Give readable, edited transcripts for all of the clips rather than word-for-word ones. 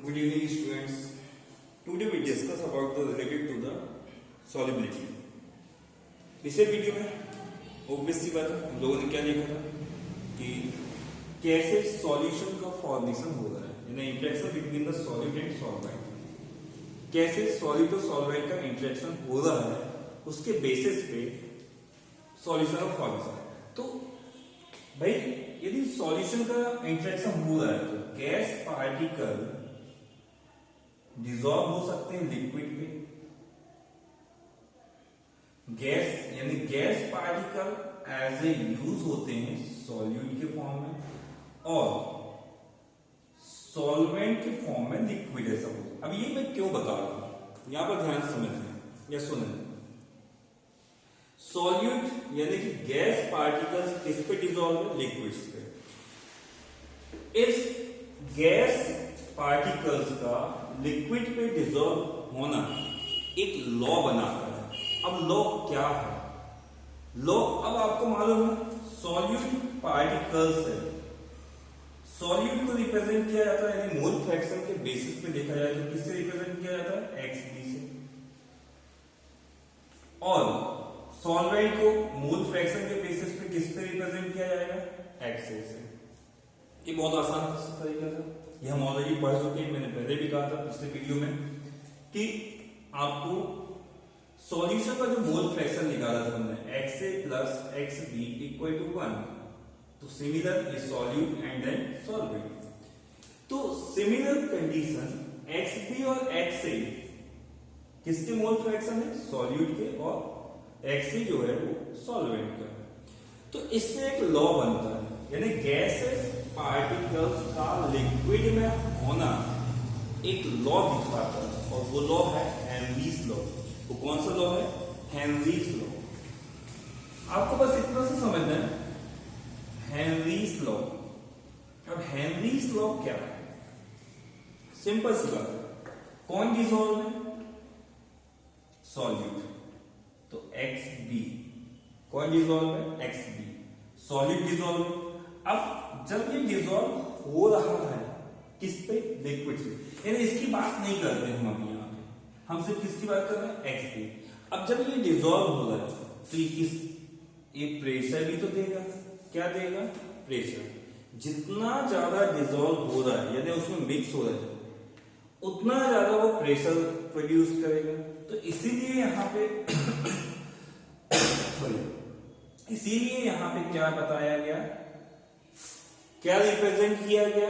Good evening, students. Today we discuss about the related to the solubility. पिछले video में obvious सी बात है हम लोगों ने क्या देखा था कि कैसे सॉल्यूशन का फॉर्मेशन हो रहा है, यानी interaction between the solid and solvent, कैसे सॉलिड और सॉल्वेंट का इंटरेक्शन हो रहा है, उसके बेसिस पे सॉल्यूशन का फॉर्मेशन। तो भाई यदि सॉल्यूशन का इंटरेक्शन हो रहा है तो गैस पार्टिकल डिसॉल्व हो सकते हैं लिक्विड पे, गैस यानी gas particle as a use होते हैं सॉल्यूट के फॉर्म में और सॉल्वेंट के फॉर्म में लिक्विड है सब। अब ये मैं क्यों बता रहा हूं, यहां पर ध्यान समझना या सुनना। सॉल्यूट यानी कि गैस पार्टिकल्स किस पे डिसॉल्व है, लिक्विड्स पे। इस गैस पार्टिकल्स का लिक्विड पे डिसॉल्व होना एक लॉ बनाता है। अब लॉ क्या है? लॉ अब आपको मालूम है सॉल्यूट पार्टिकल्स है, सॉल्यूट को रिप्रेजेंट किया जाता है यानी मोल फ्रैक्शन के बेसिस पे देखा जाए तो किससे रिप्रेजेंट किया जाता है, XB से, और सॉल्वेंट को मोल फ्रैक्शन के बेसिस पे किस पे रिप्रेजेंट किया जाएगा, XA से। ये बहुत आसान तरीका था, ये हम ऑलरेडी पढ़ चुके हैं, मैंने पहले भी कहा था पिछले वीडियो में कि आपको सॉल्यूशन का जो मोल फ्रैक्शन निकाला था हमने XA प्लस XB इक्वल टू 1, तो similar is solute and then solvent. तो सिमिलर कंडीशन XB और XA किसके मोल फ्रैक्शन है, सॉल्यूट के, और XA जो है वो सॉल्वेंट का। तो इससे एक लॉ बनता है यानी गैसेस पार्टिकल्स का लिक्विड में होना एक लॉ दिखाता है और वो लॉ है हेनरीज लॉ। वो कौन सा लॉ है, हेनरीज लॉ। आपको बस इतना से समझना है हेनरीज लॉ। अब हेनरीज लॉ क्या है, सिंपल सी बात है, कौन डिसॉल्व है, सॉल्यूट, तो XB, कौन डिसॉल्व है, XB, सॉल्यूट डिसॉल्व है। अब जब ये डिसॉल्व हो रहा है किस पे, लिक्विड से, यानी इसकी बात नहीं करते हम अभी यहाँ पे, हम सिर्फ किसकी बात कर रहे हैं, XB। अब जब ये डिसॉल्व हो रहा है तो ये प्रेशर भी तो देगा, क्या देगा, प्रेशर। जितना ज्यादा डिसॉल्व हो रहा है यानी उसमें मिक्स हो रहा है उतना ज्यादा वो प्रेशर प्रोड्यूस करेगा। तो इसीलिए यहाँ पे इसीलिए यहाँ पे क्या बताया गया, क्या रिप्रेजेंट किया गया,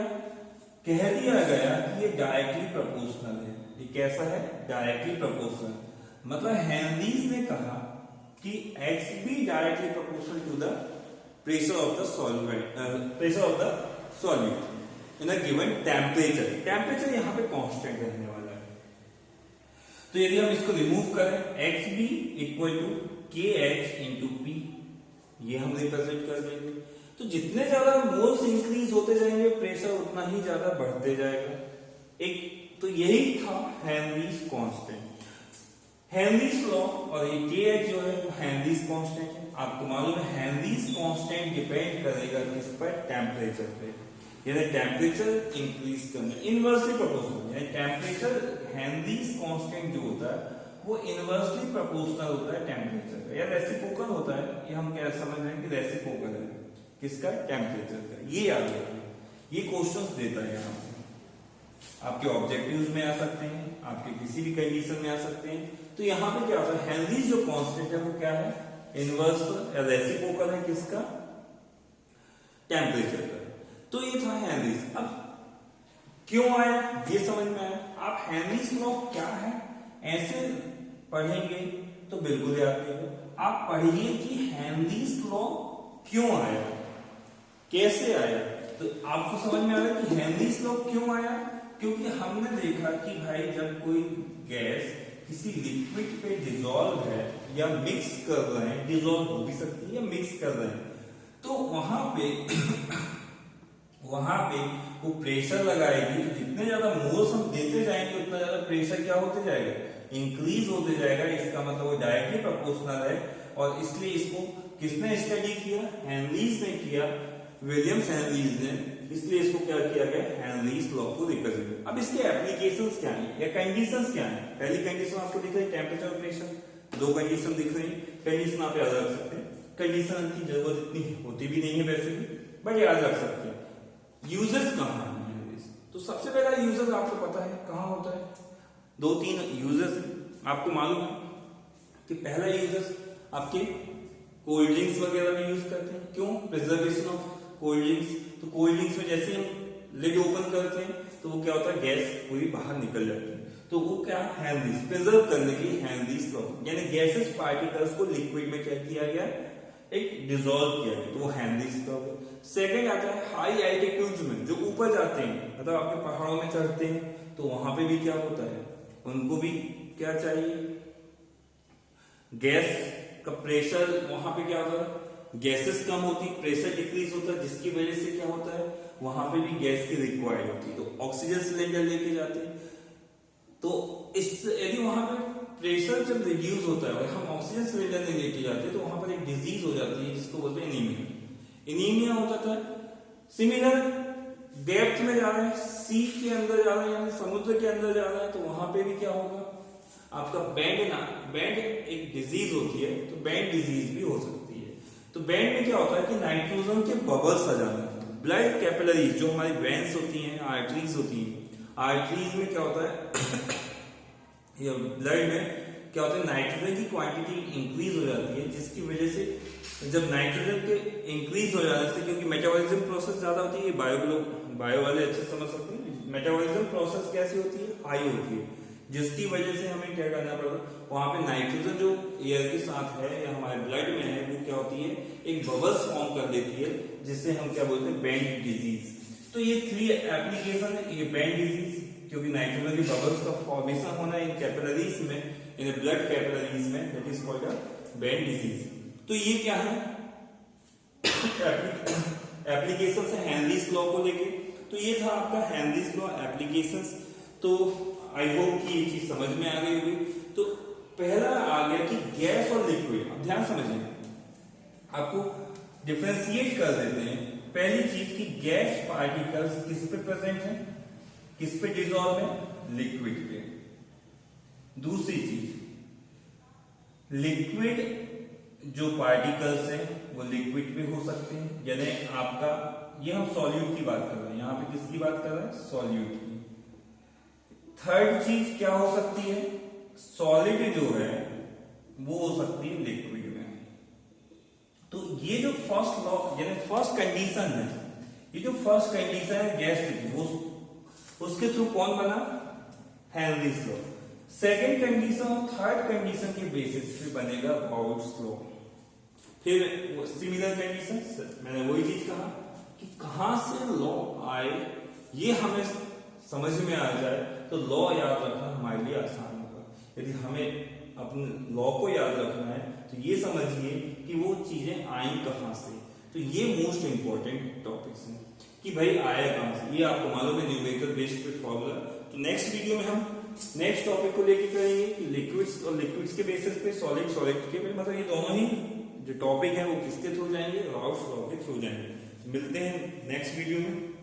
कह दिया गया कि ये डायरेक्टली प्रोपोर्शनल है। ये कैसा है, डायरेक्टली प्रोपोर्शनल। मतलब हेनरीज ने कहा कि XB directly proportional to the pressure of the solvent, pressure of the solute in a given temperature. Temperature यहाँ पे कांस्टेंट रहने वाला है। तो यदि हम इसको रिमूव करें, XB equal to KH into P, ये हम रिप्रेजेंट कर देंगे। तो जितने ज्यादा मोल्स इंक्रीज होते जाएंगे प्रेशर उतना ही ज्यादा बढ़ते जाएगा। एक तो यही था हेनरीज कांस्टेंट, हेनरीज लॉ। और ये KH जो है वो हेनरीज कांस्टेंट है। आपको मालूम है हेनरीज कांस्टेंट डिपेंड करेगा किस पर, टेम्परेचर पे, यानी टेम्परेचर इंक्रीज करना इनवर्सली प्रोपोर्शनल, यानी टेम्परेचर हेनरीज कांस्टेंट जो होता है वो इनवर्सली प्रोपोर्शनल होता है टेम्परेचर का, या रेसिप्रोकल होता है। ये हम क्या समझ रहे हैं कि रेसिप्रोकल है किसका, टेम्परेचर का। ये याद रखिए, ये क्वेश्चंस देता है यहाँ से, आपके ऑब्जेक्टिव्स में आ सकते हैं, आपके किसी भी कंडीशन में आ सकते हैं। तो यहाँ पे क्या होता है, हेनरीज जो कांस्टेंट है वो क्या है, इनवर्स या रेसिप्रोकल है किसका, टेम्परेचर का। तो ये था हेनरीज। अब क्यों आया ये समझ में आया। आप हेनरीज लॉ क्या है ऐसे पढ़ेंगे तो बिल्कुल याद रहेगा। आप पढ़िए कि हेनरीज लॉ क्यों आया, कैसे आया, तो आपको समझ में आ रहा है कि हेनरीज लॉ क्यों आया। क्योंकि हमने देखा कि भाई जब कोई गैस किसी लिक्विड पे डिसॉल्व है या मिक्स कर रहे हैं, डिसॉल्व हो भी सकती है या मिक्स कर रहे हैं, तो वहां पे वो प्रेशर लगाएगी। तो जितने ज्यादा मोल्स हम देते जाएंगे उतना ज्यादा प्रेशर क्या होते जाएगा, इंक्रीज होते जाएगा। इसका मतलब वो डायरेक्टली प्रोपोर्शनल है। और इसलिए इसको किसने स्टडी किया, हेनरीज ने किया, विलियम्स हेनरीज ने इसलिए इसको क्या किया गया, हेनरीज लॉ को रिप्रेजेंट। अब इसके एप्लीकेशंस क्या है या कंडीशंस क्या है? पहली कंडीशन आपको दिख रही है टेम्परेचर और प्रेशर, दो कंडीशन दिख रही है। कंडीशन आप याद रख सकते हैं, कंडीशन की जरूरत इतनी होती भी नहीं है वैसे भी, बट याद रख सकते हैं। यूजर्स कहाँ है? तो सबसे पहला यूजर आपको पता है कहाँ होता है, दो तीन यूजर्स आपको मालूम है कि पहला यूजर्स आपके कोल्ड ड्रिंक्स वगैरह में यूज करते हैं। क्यों? Preservation of cold drinks. तो कोल्ड ड्रिंक्स में जैसे हम लिड ओपन करते हैं तो वो क्या होता है, गैस पूरी बाहर निकल जाती है। तो वो क्या, हेनरीज प्रिजर्व करने के लिए हेनरीज लॉ, यानी गैसेस पार्टिकल्स को लिक्विड में क्या किया गया, एक डिसॉल्व किया गया, तो वो हेनरीज लॉ। सेकेंड आता है हाई एल्टीट्यूड्स में, जो ऊपर जाते हैं, मतलब आपके पहाड़ों में चढ़ते हैं तो वहां पे भी क्या होता है, उनको भी क्या चाहिए, गैस का प्रेशर, वहां पे क्या होता है, गैसेस कम होती, प्रेशर डिक्रीज होता है, जिसकी वजह से क्या होता है, वहां पे भी गैस की रिक्वायर्ड होती है, तो ऑक्सीजन सिलेंडर लेके जाते हैं। तो इस यदि वहां पे प्रेशर जब रिड्यूस होता है और हम ऑक्सीजन सिलेंडर नहीं लेके जाते तो वहां पर एक डिजीज हो जाती है जिसको बोलते हैं एनीमिया। एनीमिया हो जाता है। सिमिलर डेप्थ में जा रहा है, सी के अंदर जा रहा है, यानी समुद्र के अंदर जा रहा है, तो वहां पे भी क्या होगा, आपका बैंड एक डिजीज होती है, तो बैंड डिजीज भी हो सकती है। तो बैंड में क्या होता है कि नाइट्रोजन के बबल्स आ जाते हैं। ब्लड कैपिलरीज, जो हमारी वेन्स होती हैं, आर्टरीज होती हैं, आर्टरीज में क्या होता है ये ब्लड में क्या होता है, नाइट्रोजन की क्वांटिटी इंक्रीज हो जाती है, जिसकी वजह से जब नाइट्रोजन के इंक्रीज हो जाने से, क्योंकि मेटाबॉलिज्म प्रोसेस ज्यादा होती है, बायो वाले अच्छे समझ सकते हैं, मेटाबॉलिज्म प्रोसेस कैसी होती है, हाई होती है, जिसकी वजह से हमें क्या करना पड़ता है, वहां पे नाइट्रोजन जो एयर के साथ है या हमारे ब्लड में है, वो क्या होती है, एक बबल्स फॉर्म कर देती है, जिससे हम क्या बोलते हैं, बैंड डिजीज। तो ये 3 एप्लीकेशन है, ये बैंड डिजीज, क्योंकि नाइट्रोजन की बबल्स का फॉर्मेशन होना इन कैपिलरीज में, इन ब्लड कैपिलरीज में, that is called a band disease. तो ये क्या है, एप्लीकेशन है हेनरीज लॉ को लेके। तो ये था आपका हेनरीज लॉ एप्लीकेशंस। तो आई होप कि ये चीज समझ में आ गई होगी। तो पहला आ गया कि गैस और लिक्विड। अब ध्यान समझिए, आपको डिफरेंशिएट कर देते हैं। पहली चीज कि गैस पार्टिकल्स किस पे प्रेजेंट है, किस पे डिसॉल्व है, लिक्विड पे। दूसरी चीज, लिक्विड जो पार्टिकल्स हैं वो लिक्विड पे हो सकते हैं, यानी आपका, ये हम सॉल्यूट की बात कर रहे हैं, यहां पे किसकी बात कर रहे हैं, सॉल्यूट की। थर्ड चीज क्या हो सकती है, सॉलिड जो है वो हो सकती है लिक्विड में। तो ये जो फर्स्ट लॉ, यानी फर्स्ट कंडीशन है, ये जो फर्स्ट कंडीशन है गैस लिक्विड, वो उसके थ्रू कौन बना, हेनरीज लॉ। सेकेंड कंडीशन और थर्ड कंडीशन के बेसिस पे बनेगा बाउल्स लॉ। फिर सिमिलर कंडीशन, मैंने वही चीज कहा कि कहां से लॉ आए, ये हमें समझ में आ जाए तो लॉ याद रखना हमारे लिए आसान होगा। यदि हमें अपने लॉ को याद रखना है तो ये समझिए कि वो चीजें आई कहां से। तो ये मोस्ट इंपॉर्टेंट टॉपिक्स हैं कि भाई आया कहां से, ये आपको मालूम है न्यूमेरिकल बेस्ड फॉर्मूला। तो नेक्स्ट वीडियो में हम नेक्स्ट टॉपिक को लेके करेंगे कि लिक्विड्स और लिक्विड्स के बेसिस पे, सॉलिड के, मतलब ये दोनों ही जो टॉपिक है वो किसके थ्रू जाएंगे, राउल्स लॉ के थ्रू जाएंगे। मिलते हैं नेक्स्ट वीडियो में।